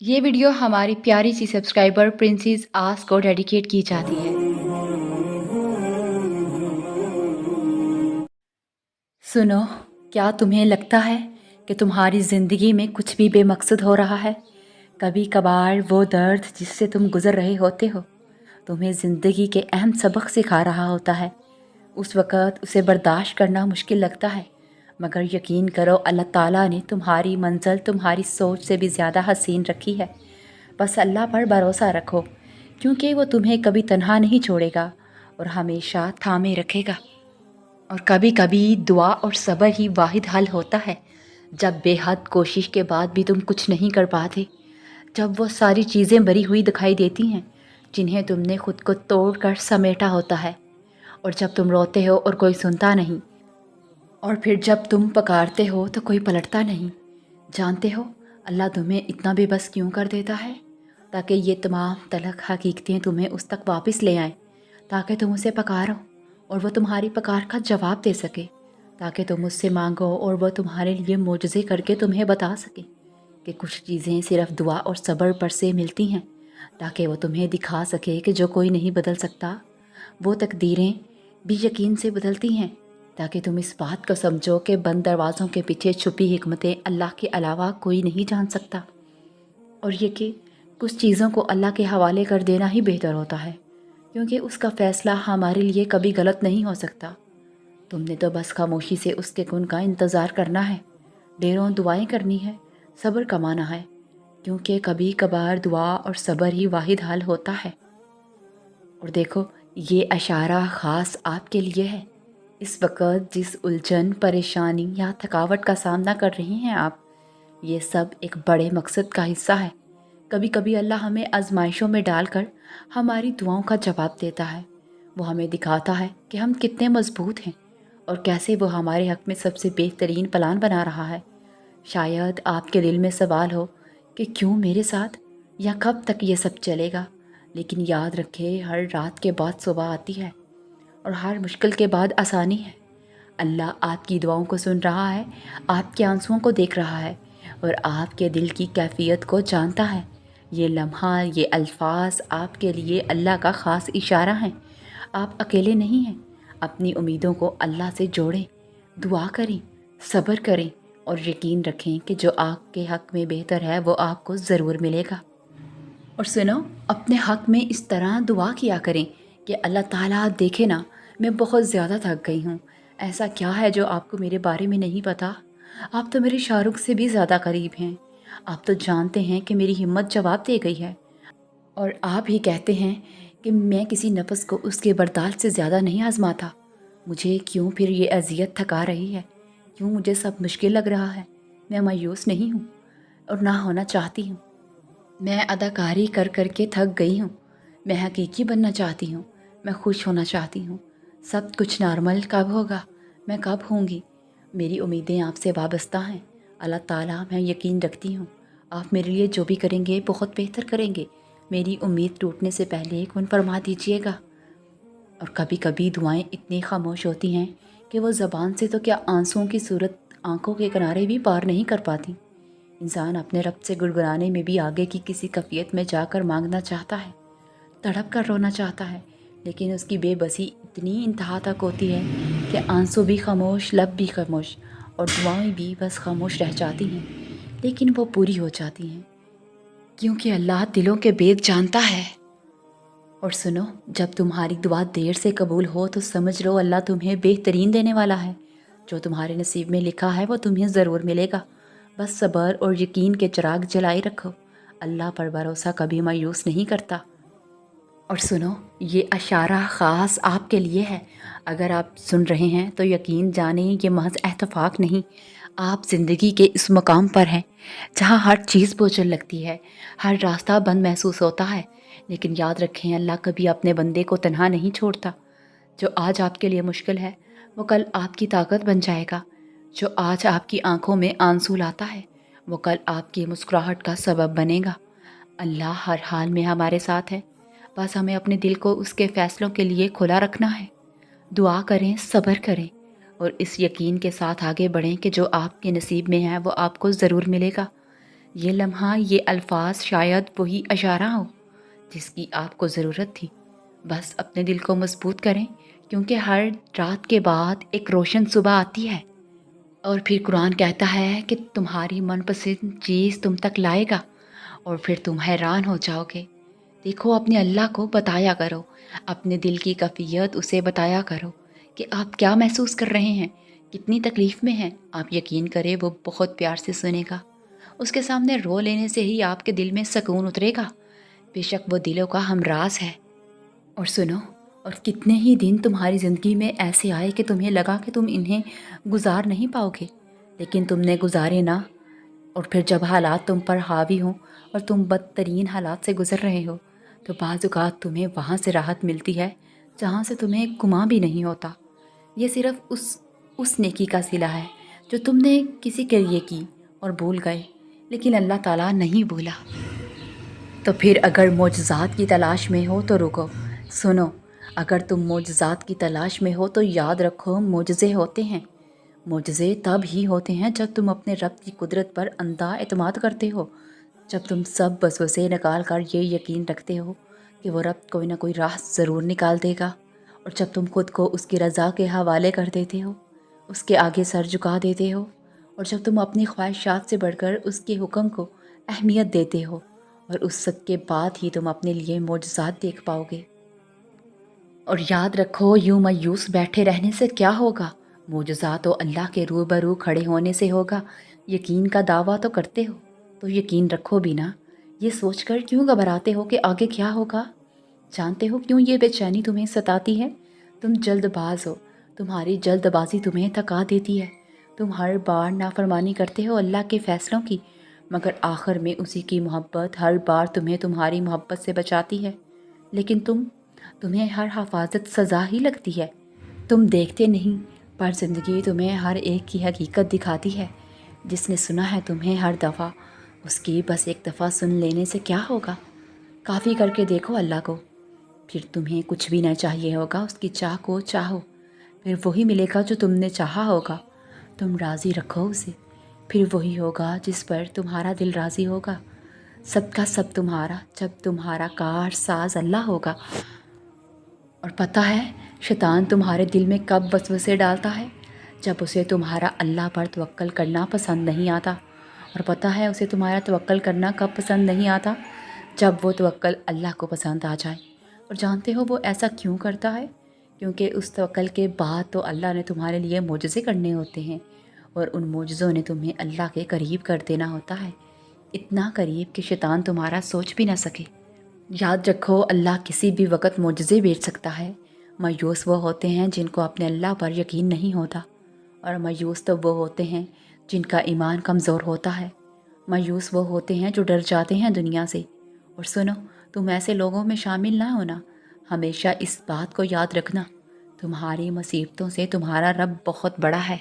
ये वीडियो हमारी प्यारी सी सब्सक्राइबर प्रिंसेस आस को डेडिकेट की जाती है। सुनो, क्या तुम्हें लगता है कि तुम्हारी ज़िंदगी में कुछ भी बेमकसद हो रहा है? कभी कभार वो दर्द जिससे तुम गुज़र रहे होते हो तुम्हें ज़िंदगी के अहम सबक सिखा रहा होता है। उस वक़्त उसे बर्दाश्त करना मुश्किल लगता है, मगर यकीन करो अल्लाह ताला ने तुम्हारी मंज़िल तुम्हारी सोच से भी ज़्यादा हसीन रखी है। बस अल्लाह पर भरोसा रखो, क्योंकि वो तुम्हें कभी तन्हा नहीं छोड़ेगा और हमेशा थामे रखेगा। और कभी कभी दुआ और सब्र ही वाहिद हल होता है। जब बेहद कोशिश के बाद भी तुम कुछ नहीं कर पाते, जब वो सारी चीज़ें भरी हुई दिखाई देती हैं जिन्हें तुमने खुद को तोड़ कर समेटा होता है, और जब तुम रोते हो और कोई सुनता नहीं, और फिर जब तुम पुकारते हो तो कोई पलटता नहीं। जानते हो अल्लाह तुम्हें इतना बेबस क्यों कर देता है? ताकि ये तमाम तलख हकीकतें तुम्हें उस तक वापस ले आएं, ताकि तुम उसे पुकारो और वो तुम्हारी पुकार का जवाब दे सके, ताकि तुम उससे मांगो और वो तुम्हारे लिए मोजज़े करके तुम्हें बता सके कि कुछ चीज़ें सिर्फ दुआ और सब्र पर से मिलती हैं, ताकि वो तुम्हें दिखा सके कि जो कोई नहीं बदल सकता वो तकदीरें भी यकीन से बदलती हैं, ताकि तुम इस बात को समझो कि बंद दरवाज़ों के पीछे छुपी हिकमतें अल्लाह के अलावा कोई नहीं जान सकता, और ये कि कुछ चीज़ों को अल्लाह के हवाले कर देना ही बेहतर होता है, क्योंकि उसका फ़ैसला हमारे लिए कभी गलत नहीं हो सकता। तुमने तो बस खामोशी से उसके गुण का इंतज़ार करना है, ढेरों दुआएं करनी है, सब्र कमाना है, क्योंकि कभी कभार दुआ और सब्र ही वाहिद हल होता है। और देखो, ये इशारा ख़ास आपके लिए है। इस वक्त जिस उलझन, परेशानी या थकावट का सामना कर रहे हैं आप, ये सब एक बड़े मकसद का हिस्सा है। कभी कभी अल्लाह हमें आजमाइशों में डालकर हमारी दुआओं का जवाब देता है। वो हमें दिखाता है कि हम कितने मजबूत हैं और कैसे वो हमारे हक़ में सबसे बेहतरीन प्लान बना रहा है। शायद आपके दिल में सवाल हो कि क्यों मेरे साथ, या कब तक ये सब चलेगा। लेकिन याद रखें, हर रात के बाद सुबह आती है और हर मुश्किल के बाद आसानी है। अल्लाह आपकी दुआओं को सुन रहा है, आपके आंसुओं को देख रहा है और आपके दिल की कैफियत को जानता है। ये लम्हा, ये अल्फाज आपके लिए अल्लाह का ख़ास इशारा है। आप अकेले नहीं हैं। अपनी उम्मीदों को अल्लाह से जोड़ें, दुआ करें, सब्र करें और यकीन रखें कि जो आपके हक़ में बेहतर है वो आपको ज़रूर मिलेगा। और सुनो, अपने हक़ में इस तरह दुआ किया करें कि अल्लाह ताला देखे ना, मैं बहुत ज़्यादा थक गई हूँ। ऐसा क्या है जो आपको मेरे बारे में नहीं पता? आप तो मेरे शाहरुख से भी ज़्यादा करीब हैं। आप तो जानते हैं कि मेरी हिम्मत जवाब दे गई है, और आप ही कहते हैं कि मैं किसी नफ्स को उसके बर्दाश्त से ज़्यादा नहीं आजमाता। मुझे क्यों फिर ये अजियत थका रही है? क्यों मुझे सब मुश्किल लग रहा है? मैं मायूस नहीं हूँ और ना होना चाहती हूँ। मैं अदाकारी कर कर के थक गई हूँ। मैं हकीकी बनना चाहती हूँ। मैं खुश होना चाहती हूँ। सब कुछ नॉर्मल कब होगा? मैं कब होंगी? मेरी उम्मीदें आपसे वाबस्ता हैं। अल्लाह ताला, मैं यकीन रखती हूँ आप मेरे लिए जो भी करेंगे बहुत बेहतर करेंगे। मेरी उम्मीद टूटने से पहले कुन फरमा दीजिएगा। और कभी कभी दुआएं इतनी खामोश होती हैं कि वो ज़बान से तो क्या आंसुओं की सूरत आंखों के किनारे भी पार नहीं कर पाती। इंसान अपने रब से गुड़गुड़ाने में भी आगे की किसी कफियत में जाकर मांगना चाहता है, तड़प कर रोना चाहता है, लेकिन उसकी बेबसी इतनी इंतहा तक होती है कि आंसू भी खामोश, लब भी खामोश और दुआएं भी बस खामोश रह जाती हैं, लेकिन वो पूरी हो जाती हैं, क्योंकि अल्लाह दिलों के भेद जानता है। और सुनो, जब तुम्हारी दुआ देर से कबूल हो तो समझ लो अल्लाह तुम्हें बेहतरीन देने वाला है। जो तुम्हारे नसीब में लिखा है वो तुम्हें ज़रूर मिलेगा। बस सब्र और यकीन के चिराग जलाए रखो। अल्लाह पर भरोसा कभी मायूस नहीं करता। और सुनो, ये इशारा ख़ास आपके लिए है। अगर आप सुन रहे हैं तो यकीन जाने ये महज एतफाक नहीं, आप ज़िंदगी के इस मकाम पर हैं जहाँ हर चीज़ बोझल लगती है, हर रास्ता बंद महसूस होता है। लेकिन याद रखें, अल्लाह कभी अपने बंदे को तन्हा नहीं छोड़ता। जो आज आपके लिए मुश्किल है वो कल आपकी ताकत बन जाएगा। जो आज आपकी आंखों में आंसू लाता है वो कल आपकी मुस्कुराहट का सबब बनेगा। अल्लाह हर हाल में हमारे साथ है। बस हमें अपने दिल को उसके फ़ैसलों के लिए खुला रखना है। दुआ करें, सब्र करें और इस यकीन के साथ आगे बढ़ें कि जो आपके नसीब में है वो आपको ज़रूर मिलेगा। یہ لمحہ، یہ الفاظ شاید وہی اشارہ ہو جس کی آپ کو ضرورت تھی۔ بس اپنے دل کو مضبوط کریں، کیونکہ ہر رات کے بعد ایک روشن صبح آتی ہے۔ اور پھر قرآن کہتا ہے کہ تمہاری من پسند چیز تم تک لائے گا اور پھر تم حیران ہو جاؤ گے۔ دیکھو، اپنے اللہ کو بتایا کرو، اپنے دل کی کیفیت اسے بتایا کرو کہ آپ کیا محسوس کر رہے ہیں، کتنی تکلیف میں ہیں۔ آپ یقین کریں وہ بہت پیار سے سنے گا۔ اس کے سامنے رو لینے سے ہی آپ کے دل میں سکون اترے گا۔ بے شک وہ دلوں کا ہمراز ہے۔ اور سنو، اور کتنے ہی دن تمہاری زندگی میں ایسے آئے کہ تمہیں لگا کہ تم انہیں گزار نہیں پاؤ گے، لیکن تم نے گزارے نہ۔ اور پھر جب حالات تم پر حاوی ہوں اور تم بدترین حالات سے گزر رہے ہو، تو بعض اوقات تمہیں وہاں سے راحت ملتی ہے جہاں سے تمہیں گمان بھی نہیں ہوتا۔ یہ صرف اس نیکی کا صلہ ہے جو تم نے کسی کے لیے کی اور بھول گئے، لیکن اللہ تعالیٰ نہیں بھولا۔ تو پھر اگر معجزات کی تلاش میں ہو تو رکو، سنو، اگر تم معجزات کی تلاش میں ہو تو یاد رکھو معجزے ہوتے ہیں۔ معجزے تب ہی ہوتے ہیں جب تم اپنے رب کی قدرت پر اندھا اعتماد کرتے ہو، جب تم سب وسوسے نکال کر یہ یقین رکھتے ہو کہ وہ رب کوئی نہ کوئی راہ ضرور نکال دے گا، اور جب تم خود کو اس کی رضا کے حوالے کر دیتے ہو، اس کے آگے سر جھکا دیتے ہو، اور جب تم اپنی خواہشات سے بڑھ کر اس کے حکم کو اہمیت دیتے ہو، اور اس سب کے بعد ہی تم اپنے لیے معجزات دیکھ پاؤ گے۔ اور یاد رکھو، یوں مایوس بیٹھے رہنے سے کیا ہوگا؟ معجزات تو اللہ کے روبرو کھڑے ہونے سے ہوگا۔ یقین کا دعویٰ تو کرتے ہو تو یقین رکھو بھی نا۔ یہ سوچ کر کیوں گھبراتے ہو کہ آگے کیا ہوگا؟ جانتے ہو کیوں یہ بے چینی تمہیں ستاتی ہے؟ تم جلد باز ہو، تمہاری جلد بازی تمہیں تھکا دیتی ہے۔ تم ہر بار نافرمانی کرتے ہو اللہ کے فیصلوں کی، مگر آخر میں اسی کی محبت ہر بار تمہیں تمہاری محبت سے بچاتی ہے۔ لیکن تمہیں ہر حفاظت سزا ہی لگتی ہے۔ تم دیکھتے نہیں، پر زندگی تمہیں ہر ایک کی حقیقت دکھاتی ہے۔ جس نے سنا ہے تمہیں ہر دفعہ، اس کی بس ایک دفعہ سن لینے سے کیا ہوگا؟ کافی کر کے دیکھو اللہ کو، پھر تمہیں کچھ بھی نہ چاہیے ہوگا۔ اس کی چاہ کو چاہو، پھر وہی ملے گا جو تم نے چاہا ہوگا۔ تم راضی رکھو اسے، پھر وہی ہوگا جس پر تمہارا دل راضی ہوگا۔ سب کا سب تمہارا، جب تمہارا کار ساز اللہ ہوگا۔ اور پتہ ہے شیطان تمہارے دل میں کب وسوسے ڈالتا ہے؟ جب اسے تمہارا اللہ پر توکل کرنا پسند نہیں آتا۔ اور پتہ ہے اسے تمہارا توکل کرنا کب پسند نہیں آتا؟ جب وہ توکل اللہ کو پسند آ جائے۔ اور جانتے ہو وہ ایسا کیوں کرتا ہے؟ کیونکہ اس توکل کے بعد تو اللہ نے تمہارے لیے معجزے کرنے ہوتے ہیں، اور ان معجزوں نے تمہیں اللہ کے قریب کر دینا ہوتا ہے، اتنا قریب کہ شیطان تمہارا سوچ بھی نہ سکے۔ یاد رکھو، اللہ کسی بھی وقت معجزے بھیج سکتا ہے۔ مایوس وہ ہوتے ہیں جن کو اپنے اللہ پر یقین نہیں ہوتا، اور مایوس تو وہ ہوتے ہیں جن کا ایمان کمزور ہوتا ہے۔ مایوس وہ ہوتے ہیں جو ڈر جاتے ہیں دنیا سے۔ اور سنو، تم ایسے لوگوں میں شامل نہ ہونا۔ ہمیشہ اس بات کو یاد رکھنا، تمہاری مصیبتوں سے تمہارا رب بہت بڑا ہے۔